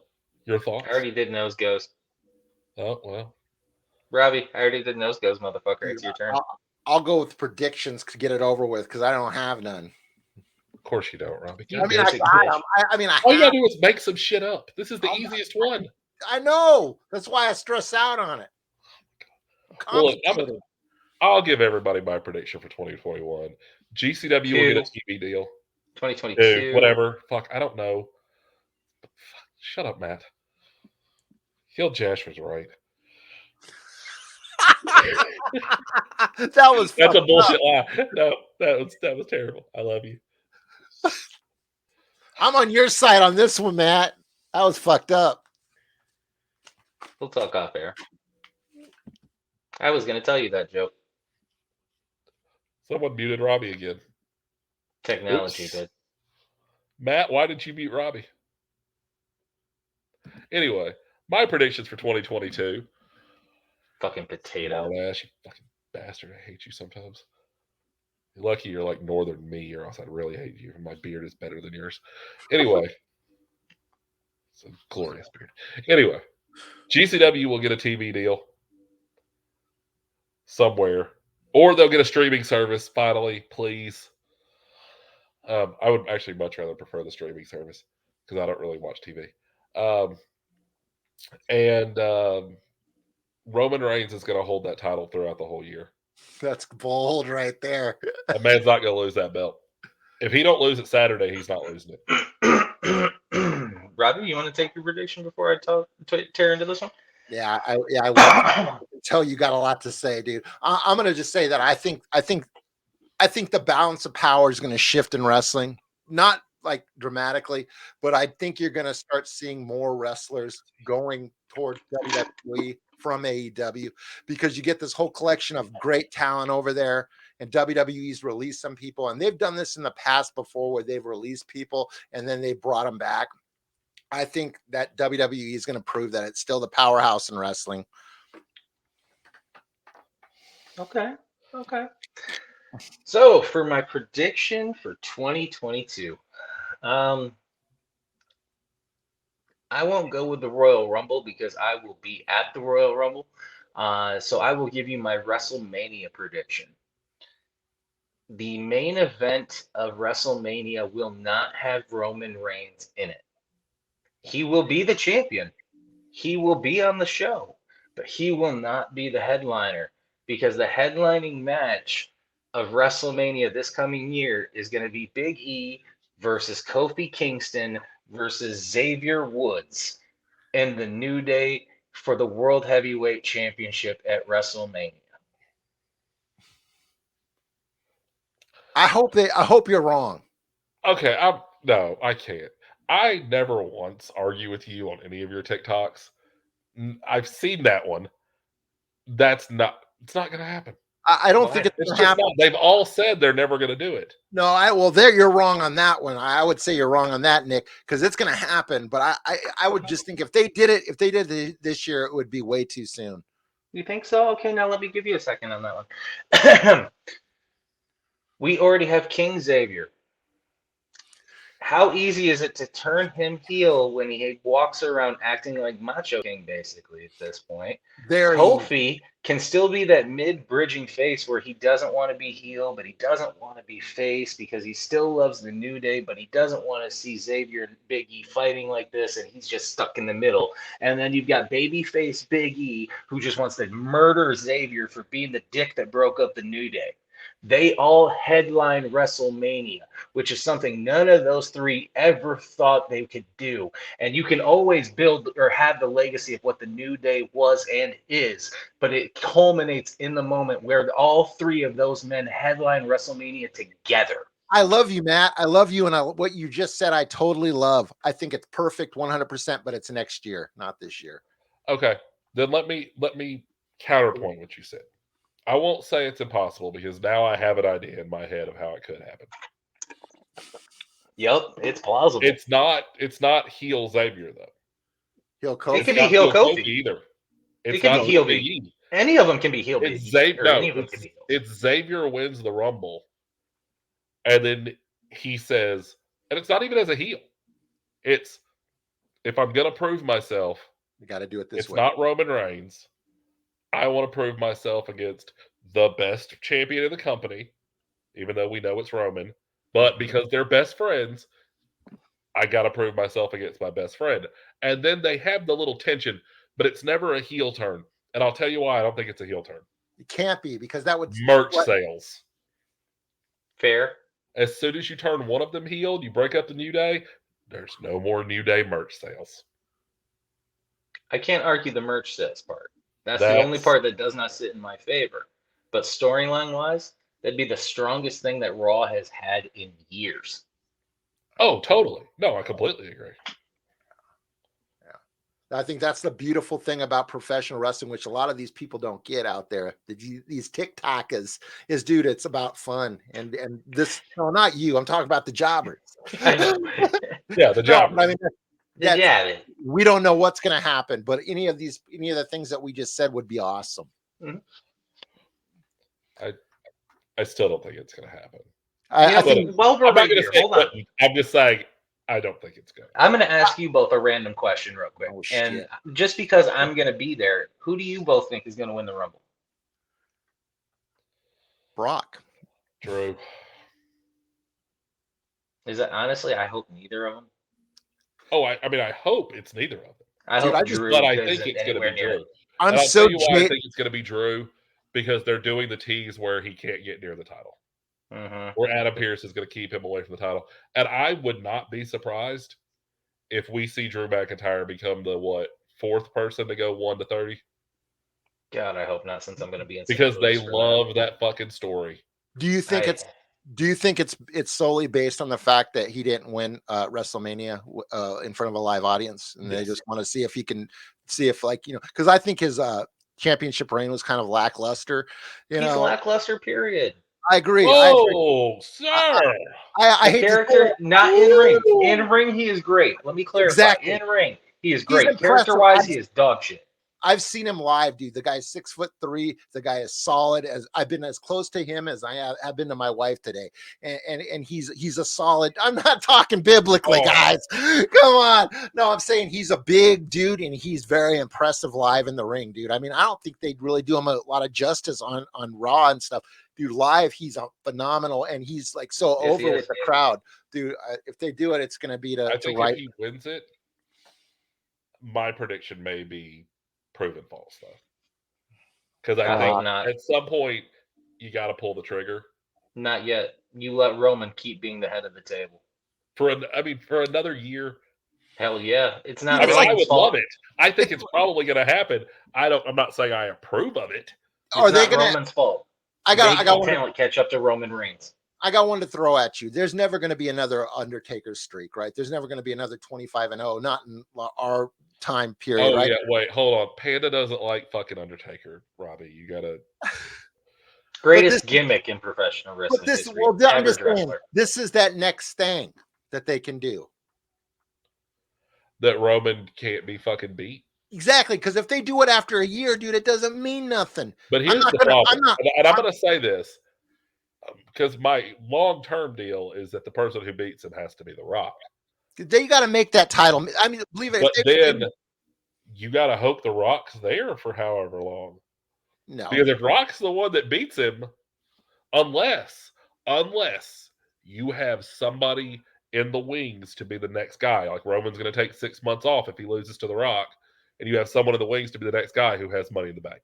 your thoughts? I already did nose goes. Oh well, Robbie, I already did nose goes, motherfucker. It's your turn. I'll go with predictions to get it over with because I don't have none. of course you don't, Robbie. You God I mean, damn I dirty it. got bitch. 'em. I mean, I All you have, gotta do is make some shit up. This is the easiest one. I know. That's why I stress out on it. Well, look, Complicated. I'll give everybody my prediction for 2021. GCW will get a TV deal. 2022. Whatever. Fuck, I don't know. Shut up, Matt. Heel Jash was right. That was That's a fucked bullshit up. lie. No, that was terrible. I love you. I'm on your side on this one, Matt. That was fucked up. We'll talk off air. I was going to tell you that joke. Someone muted Robbie again. Technology Oops. did. Matt, why did you mute Robbie? Anyway, my predictions for 2022. Fucking potato. Ass, you fucking bastard. I hate you sometimes. You're lucky you're like northern me, or else I'd really hate you. My beard is better than yours. Anyway. It's a glorious beard. Anyway, GCW will get a TV deal somewhere. Or they'll get a streaming service, finally, please. I would actually much rather prefer the streaming service because I don't really watch TV. Roman Reigns is going to hold that title throughout the whole year. That's bold right there. That man's not going to lose that belt. If he don't lose it Saturday, he's not losing it. Robbie, you want to take your prediction before I tear into this one? Yeah, I will tell you got a lot to say, dude. I'm gonna just say that I think the balance of power is going to shift in wrestling, not like dramatically, but I think you're going to start seeing more wrestlers going toward WWE from AEW because you get this whole collection of great talent over there, and WWE's released some people, and they've done this in the past before where they've released people and then they brought them back. I think that WWE is going to prove that it's still the powerhouse in wrestling. Okay. So for my prediction for 2022, I won't go with the Royal Rumble because I will be at the Royal Rumble. So I will give you my WrestleMania prediction. The main event of WrestleMania will not have Roman Reigns in it. He will be the champion. He will be on the show, but he will not be the headliner because the headlining match of WrestleMania this coming year is going to be Big E versus Kofi Kingston versus Xavier Woods in the New Day for the World Heavyweight Championship at WrestleMania. I hope you're wrong. Okay, no, I can't. I never once argue with you on any of your TikToks. I've seen that one. It's not going to happen. I don't think it's It's going just to happen. not. They've all said they're never going to do it. No, there you're wrong on that one. I would say you're wrong on that, Nick, because it's going to happen. But I would just think if they did it this year, it would be way too soon. You think so? Okay, now let me give you a second on that one. We already have King Xavier. How easy is it to turn him heel when he walks around acting like Macho King, basically, at this point? Kofi can still be that mid-bridging face where he doesn't want to be heel, but he doesn't want to be face because he still loves the New Day, but he doesn't want to see Xavier and Big E fighting like this, and he's just stuck in the middle. And then you've got babyface Big E, who just wants to murder Xavier for being the dick that broke up the New Day. They all headline WrestleMania, which is something none of those three ever thought they could do. And you can always build or have the legacy of what the New Day was and is, but it culminates in the moment where all three of those men headline WrestleMania together. I love you, Matt. I love you. And what you just said, I totally love. I think it's perfect 100%, but it's next year, not this year. Okay. Then let me counterpoint what you said. I won't say it's impossible because now I have an idea in my head of how it could happen. Yep, it's plausible. It's not heel Xavier though. Heel It Kofi. could be Not heel Kofi Kofi. either. It's It could not be heel Big Big E. E. Any of them can be heel Big It's E. Xavier. Or No, any of them can be heel. it's Xavier wins the Rumble, and then he says, and it's not even as a heel. It's if I'm gonna prove myself, You got to do it this it's way. not Roman Reigns. I want to prove myself against the best champion in the company, even though we know it's Roman. But because they're best friends, I got to prove myself against my best friend. And then they have the little tension, but it's never a heel turn. And I'll tell you why I don't think it's a heel turn. It can't be because that would Merch sales. Fair. As soon as you turn one of them heel, you break up the New Day, there's no more New Day merch sales. I can't argue the merch sales part. That's the only part that does not sit in my favor. But storyline wise, that'd be the strongest thing that Raw has had in years. Oh, totally. No, I completely agree. I think that's the beautiful thing about professional wrestling, which a lot of these people don't get out there. These TikTok is dude, it's about fun. And this, no, not you. I'm talking about the jobbers. I know. Yeah, the job. No, I mean, Yeah. we don't know what's going to happen, but any of the things that we just said would be awesome. Mm-hmm. I still don't think it's going to happen. I think, while we're right here, hold on. I'm just saying, I don't think it's going to. I'm going to ask you both a random question real quick. Oh, and shit. just because I'm going to be there, who do you both think is going to win the Rumble? Brock. Drew. Is it honestly? I hope neither of them. Oh, I mean, I hope it's neither of them. I Dude, hope I just- Drew But I isn't think it's going to anywhere be near Drew. it. I'm And I'll so tell you why I think it's going to be Drew, because they're doing the tease where he can't get near the title. Mm-hmm. Where Adam Pearce is going to keep him away from the title. And I would not be surprised if we see Drew McIntyre become the fourth person to go 1 to 30. God, I hope not, since I'm going to be in Because St. they Louis for love that fucking story. Do you think it's solely based on the fact that he didn't win WrestleMania in front of a live audience, and they just want to see if he can because I think his championship reign was kind of lackluster. He's lackluster, period. I agree. Oh, sir. I hate character, not in ring. In ring, he is great. Let me clarify. Exactly. In ring, he is great. impressive. Character-wise, he is dog shit. I've seen him live, dude. The guy's 6'3". The guy is solid. As I've been as close to him as I have been to my wife today, and he's a solid. I'm not talking biblically, guys. Come on. No, I'm saying he's a big dude, and he's very impressive live in the ring, dude. I mean, I don't think they'd really do him a lot of justice on Raw and stuff, dude. Live, he's a phenomenal, and he's like so over with the crowd, dude. If they do it, it's going to be I think if he wins it, my prediction may be proven false though, because I think at some point you got to pull the trigger. Not yet. You let Roman keep being the head of the table for another year. Hell yeah, it's not. I would love it. I think it's probably going to happen. I'm not saying I approve of it. Are they going Roman's fault? I got talent catch up to Roman Reigns. I got one to throw at you. There's never going to be another Undertaker streak, right? There's never going to be another 25-0, not in our time period. Oh, right? Yeah, wait, hold on. Panda doesn't like fucking Undertaker, Robbie. You gotta. Greatest gimmick in professional wrestling. But history. I'm just saying, this is that next thing that they can do. That Roman can't be fucking beat. Exactly, because if they do it after a year, dude, it doesn't mean nothing. But here's the problem, and I'm going to say this because my long-term deal is that the person who beats him has to be The Rock. They got to make that title. I mean, believe it. But then you got to hope The Rock's there for however long. No, because if Rock's the one that beats him, unless you have somebody in the wings to be the next guy, like Roman's going to take 6 months off if he loses to The Rock, and you have someone in the wings to be the next guy who has money in the bank.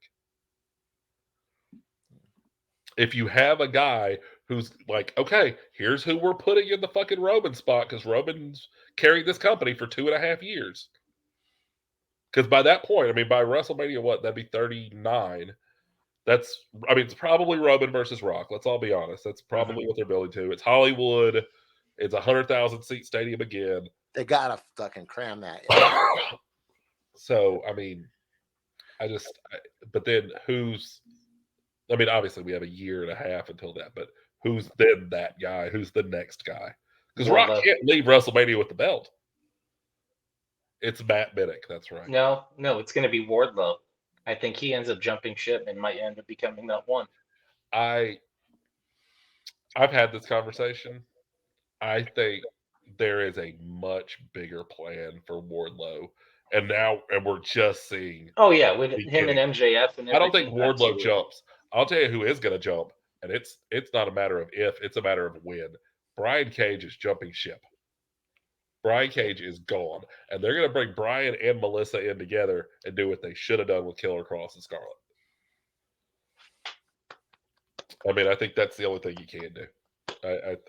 If you have a guy who's like, okay, here's who we're putting in the fucking Roman spot because Roman's carried this company for 2.5 years. Because by that point, I mean, by WrestleMania, that'd be 39. It's probably Roman versus Rock. Let's all be honest. That's probably what they're building to. It's Hollywood. It's 100,000 seat stadium again. They gotta fucking cram that. So, I mean, but then obviously we have a year and a half until that, but who's then that guy? Who's the next guy? Because Rock Wardlow. can't leave WrestleMania with the belt. It's Matt Minnick. That's right. No, it's going to be Wardlow. I think he ends up jumping ship and might end up becoming that one. I've had this conversation. I think there is a much bigger plan for Wardlow, and we're just seeing. Oh yeah, with him beginning. and MJF and everything. I don't think Wardlow absolutely. jumps. I'll tell you who is going to jump, and it's not a matter of if, it's a matter of when. Brian Cage is jumping ship. Brian Cage is gone, and they're going to bring Brian and Melissa in together and do what they should have done with Killer Cross and Scarlett. I mean, I think that's the only thing you can do.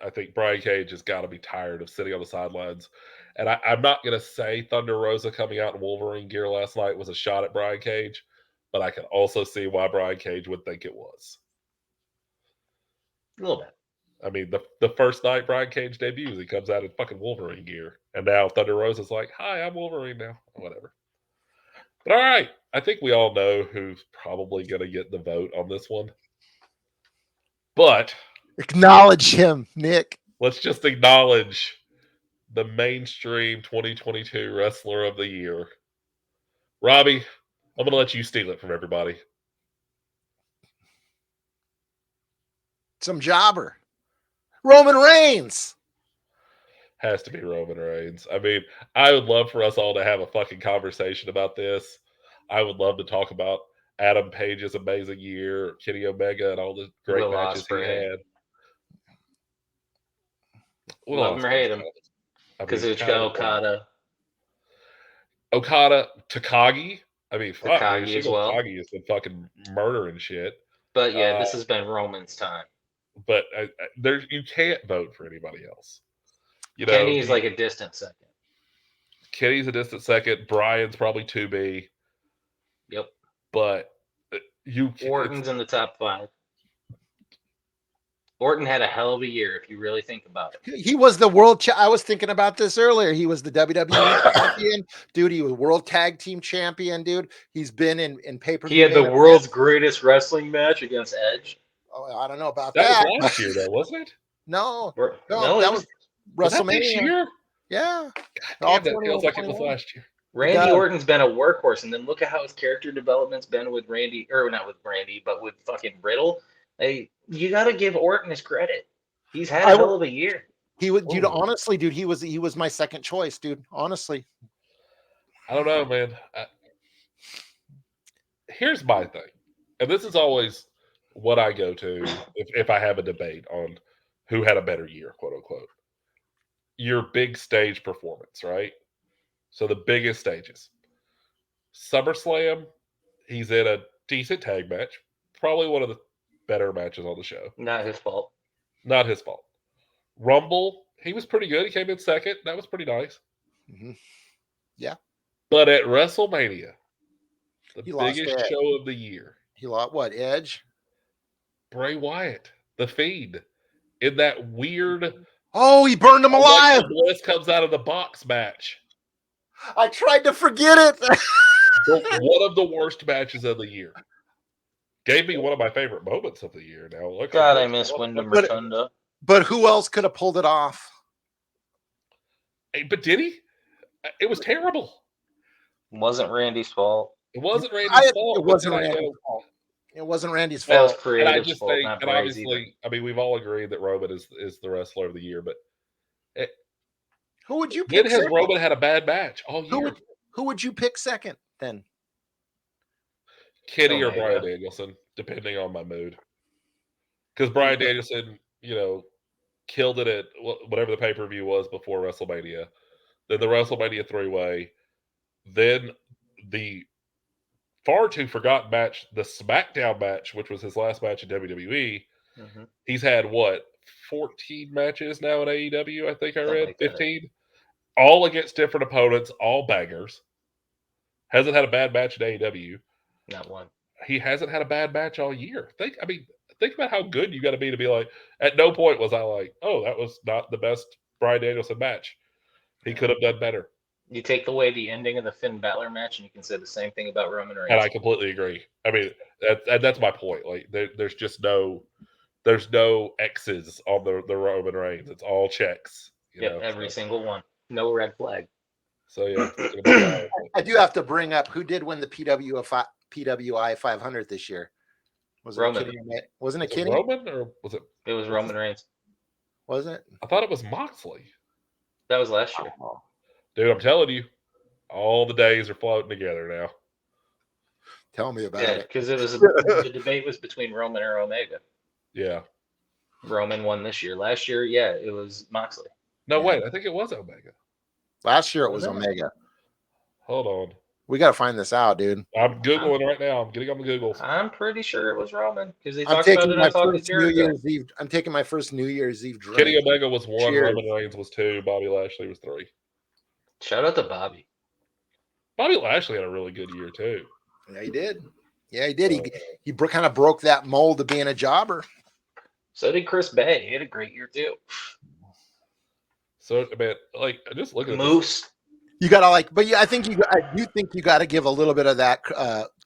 I think Brian Cage has got to be tired of sitting on the sidelines. And I'm not going to say Thunder Rosa coming out in Wolverine gear last night was a shot at Brian Cage, but I can also see why Brian Cage would think it was. A little bit. I mean, the first night Brian Cage debuts, he comes out in fucking Wolverine gear. And now Thunder Rosa's like, hi, I'm Wolverine now. Whatever. But all right, I think we all know who's probably going to get the vote on this one. But Acknowledge him, Nick. let's just acknowledge the mainstream 2022 Wrestler of the Year. Robbie, I'm going to let you steal it from everybody. Some jobber. Roman Reigns. Has to be Roman Reigns. I mean, I would love for us all to have a fucking conversation about this. I would love to talk about Adam Page's amazing year, Kenny Omega, and all the great Will matches Ospreay. he had. Will Love him or Ospreay. hate him. I mean, Kazuchika Okada, Takagi. I mean, fuck, man, Takagi as well. Takagi has been fucking murdering shit. But yeah, this has been Roman's time. But you can't vote for anybody else. You know, Kenny's like a distant second. Kenny's a distant second. Brian's probably 2B. Yep. But Orton's in the top 5. Orton had a hell of a year if you really think about it. He was the world. I was thinking about this earlier. He was the WWE champion, dude. He was world tag team champion, dude. He's been in pay-per-view. He had the world's greatest wrestling match against Edge. Oh, I don't know about that. That was last year, though, wasn't it? No, No, that was WrestleMania. That this year? Yeah. Damn, that feels like it was last year. Randy Orton's been a workhorse, and then look at how his character development's been with Randy, or not with Randy, but with fucking Riddle. Hey, you got to give Orton his credit. He's had a hell of a year. He would, dude. Honestly, dude, he was my second choice, dude. Honestly, I don't know, man. Here's my thing, and this is always what I go to if I have a debate on who had a better year, quote unquote. Your big stage performance, right? So the biggest stages. SummerSlam, he's in a decent tag match, probably one of the better matches on the show. Not his fault. Not his fault. Rumble, he was pretty good. He came in second. That was pretty nice. Mm-hmm. Yeah. But at WrestleMania, the He lost biggest Edge. show of the year, He lost what? Edge? Bray Wyatt, the Fiend, in that weird. Oh, he burned him alive. Alexa Bliss comes out of the box match. I tried to forget it. One of the worst matches of the year. Gave me one of my favorite moments of the year. Now, look. God, I miss Wyndham Rotunda. But who else could have pulled it off? Hey, but did he? It was terrible. It wasn't Randy's fault. It wasn't Randy's fault. It wasn't Randy's fault. It wasn't Randy's That was fault. creative And I just fault, think, not and Bray's obviously, either. I mean, we've all agreed that Roman is the wrestler of the year, but Who would you when pick has second? Roman had a bad match all year? Who would you pick second then? Kenny or Omega. Bryan Danielson, depending on my mood. Because Bryan Danielson, killed it at whatever the pay-per-view was before WrestleMania. Then the WrestleMania 3-way. Then the far too forgotten match, the SmackDown match, which was his last match in WWE. Mm-hmm. He's had, 14 matches now in AEW, I think I Something read. like that. 15? All against different opponents, all bangers. Hasn't had a bad match in AEW. Not one. He hasn't had a bad match all year. Think about how good you got to be like, at no point was I like, oh, that was not the best Bryan Danielson match. He could have done better. You take away the ending of the Finn Balor match, and you can say the same thing about Roman Reigns. And I completely agree. I mean, that's my point. Like, there's just no X's on the Roman Reigns. It's all checks. know, every single one. No red flag. So yeah, it's gonna be wild. I do have to bring up who did win the PWI 500 this year. Was it Roman. Kenny? Wasn't it Was it Kenny? Roman or was it? It was Roman Reigns. Was it? I thought it was Moxley. That was last year. Dude, I'm telling you, all the days are floating together now. Tell me about Yeah, it. because it was the debate was between Roman or Omega. Yeah. Roman won this year. Last year, yeah, it was Moxley. No, Yeah. wait. I think it was Omega. Last year it was Was it? Omega. Hold on. We got to find this out, dude. I'm Googling right now. I'm getting on the Googles. I'm pretty sure it was Roman because they I'm talked about taking it my on Talking first New Jericho. Year's Eve. I'm taking my first New Year's Eve drink. Kenny Omega was 1, Cheers. Roman Reigns was 2, Bobby Lashley was 3. Shout out to Bobby. Bobby Lashley had a really good year too. Yeah, he did. Yeah, he did. He kind of broke that mold of being a jobber. So did Chris Bay. He had a great year too. So, man, like, just look at this. Moose. You gotta but yeah, I do think you got to give a little bit of that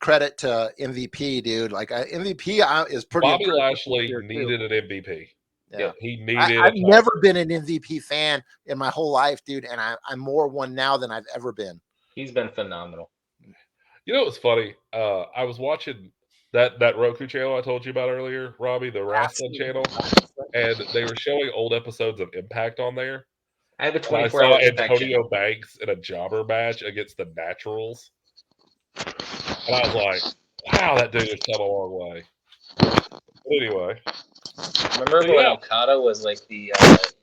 credit to MVP, dude. Like MVP is pretty. Bobby impressive Lashley here, too. needed an MVP. Yeah. He needed. I've never been an MVP fan in my whole life, dude, and I'm more one now than I've ever been. He's been phenomenal. You know what's funny? I was watching that Roku channel I told you about earlier, Robbie, the wrestling channel, and they were showing old episodes of Impact on there. I have a And I 24 saw hour Impact Antonio channel. Banks in a jobber match against the Naturals, and I was like, "Wow, that dude has come a long way." But anyway, Remember So, when yeah. Okada was like the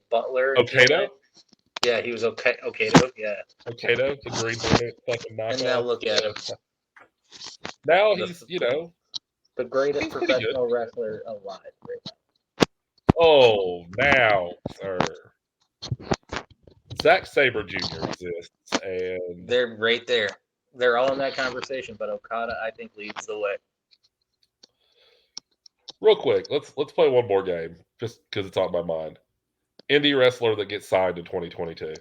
butler? in Okado, TNA? Yeah, he was Okado. Yeah. Okado, the Green Hornet, fucking knockoff. And now look at him. Now he's, you know, The greatest He's pretty good. professional wrestler alive right now. oh, now, sir. Zack Sabre Jr. exists, and They're right there. They're all in that conversation, but Okada, I think, leads the way. real quick, let's play one more game just because it's on my mind. Indie wrestler that gets signed in 2022.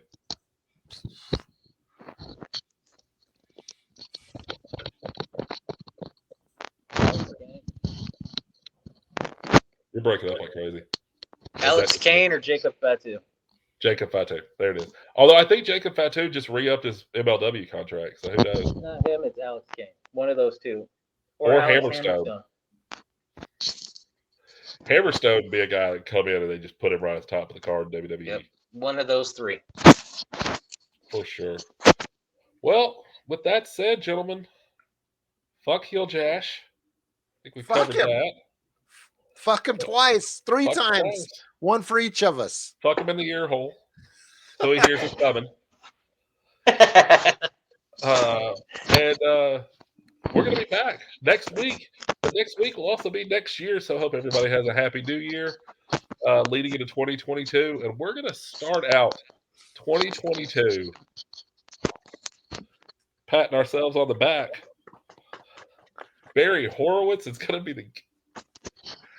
You're breaking up like crazy. Alex Kane or Jacob Fatu? Jacob Fatu. There it is. Although I think Jacob Fatu just re-upped his MLW contract, so who knows? Not him, it's Alex Kane. One of those two. Or Alex Hammerstone. Hammerstone would be a guy that come in and they just put him right at the top of the card in WWE. Yep. One of those three. For sure. Well, with that said, gentlemen, fuck Heel Jash. I think we Fuck covered him. that. Fuck him twice, three Fuck him times, twice. one for each of us. Fuck him in the ear hole. So he hears us coming. And we're going to be back next week. But next week will also be next year. So I hope everybody has a happy new year leading into 2022. And we're going to start out 2022 patting ourselves on the back. Barry Horowitz is going to be the.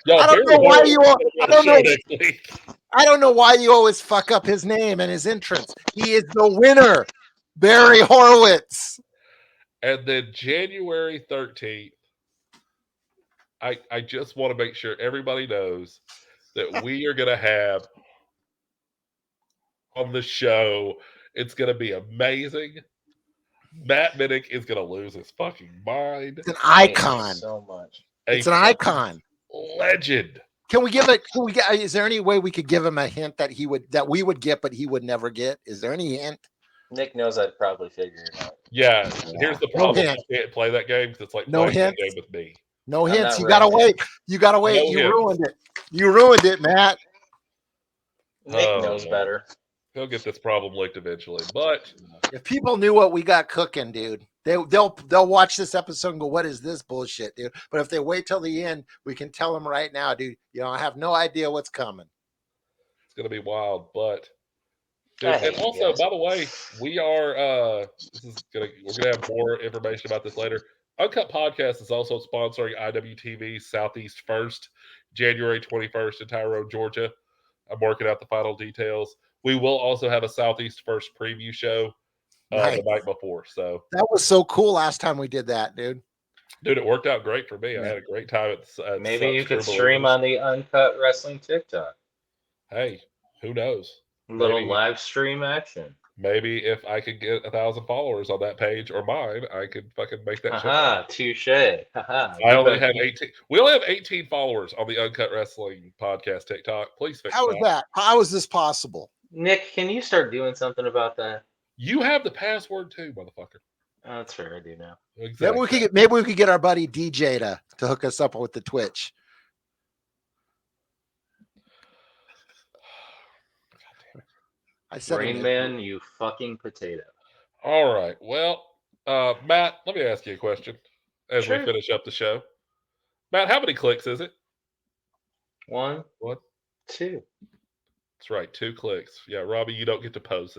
Y'all, I don't Barry know why Horowitz you. is gonna be on the I don't show know. next week. I don't know why you always fuck up his name and his entrance. He is the winner, Barry Horowitz. And then January 13th, I just want to make sure everybody knows that we are going to have on the show. It's going to be amazing. Matt Minnick is going to lose his fucking mind. It's an icon. So much. It's an icon. Legend. Can we give it? Can we get? Is there any way we could give him a hint that we would get, but he would never get? Is there any hint? Nick knows I'd probably figure it out. Yeah. Here's the problem. hint. I can't play that game because it's like No playing that hints? game with me. No I'm hints. not You gotta ready. wait. You gotta wait. No You hints. ruined it. You ruined it, Matt. Nick Oh, knows better. He'll get this problem licked eventually. But If people knew what we got cooking, dude, they'll watch this episode and go, "What is this bullshit, dude?" But if they wait till the end, we can tell them right now, dude. You know, I have no idea what's coming. it's going to be wild. But dude, I and hate you also, guys. by the way, we're gonna have more information about this later. Uncut Podcast is also sponsoring IWTV Southeast First, January 21st in Tyrone, Georgia. I'm working out the final details. We will also have a Southeast First preview show Nice. the night before. So, That was so cool last time we did that, dude. dude, it worked out great for me. I had a great time at Maybe you could True stream Believers. on the Uncut Wrestling TikTok. Hey, who knows? Little Maybe- live stream action. Maybe if I could get 1,000 followers on that page or mine, I could fucking make that shit. Haha, touche. Haha. I only have 18. We only have 18 followers on the Uncut Wrestling podcast TikTok. Please fix How is that? How is this possible? Nick, can you start doing something about that? You have the password too, motherfucker. Oh, that's fair. I do now. Exactly. Maybe we could get our buddy DJ to hook us up with the Twitch. I said Rain Man, you fucking potato. All right. Well, Matt, let me ask you a question as Sure. we finish up the show. Matt, how many clicks is it? 1, What? 2. That's right, 2 clicks. Yeah, Robbie, you don't get to pose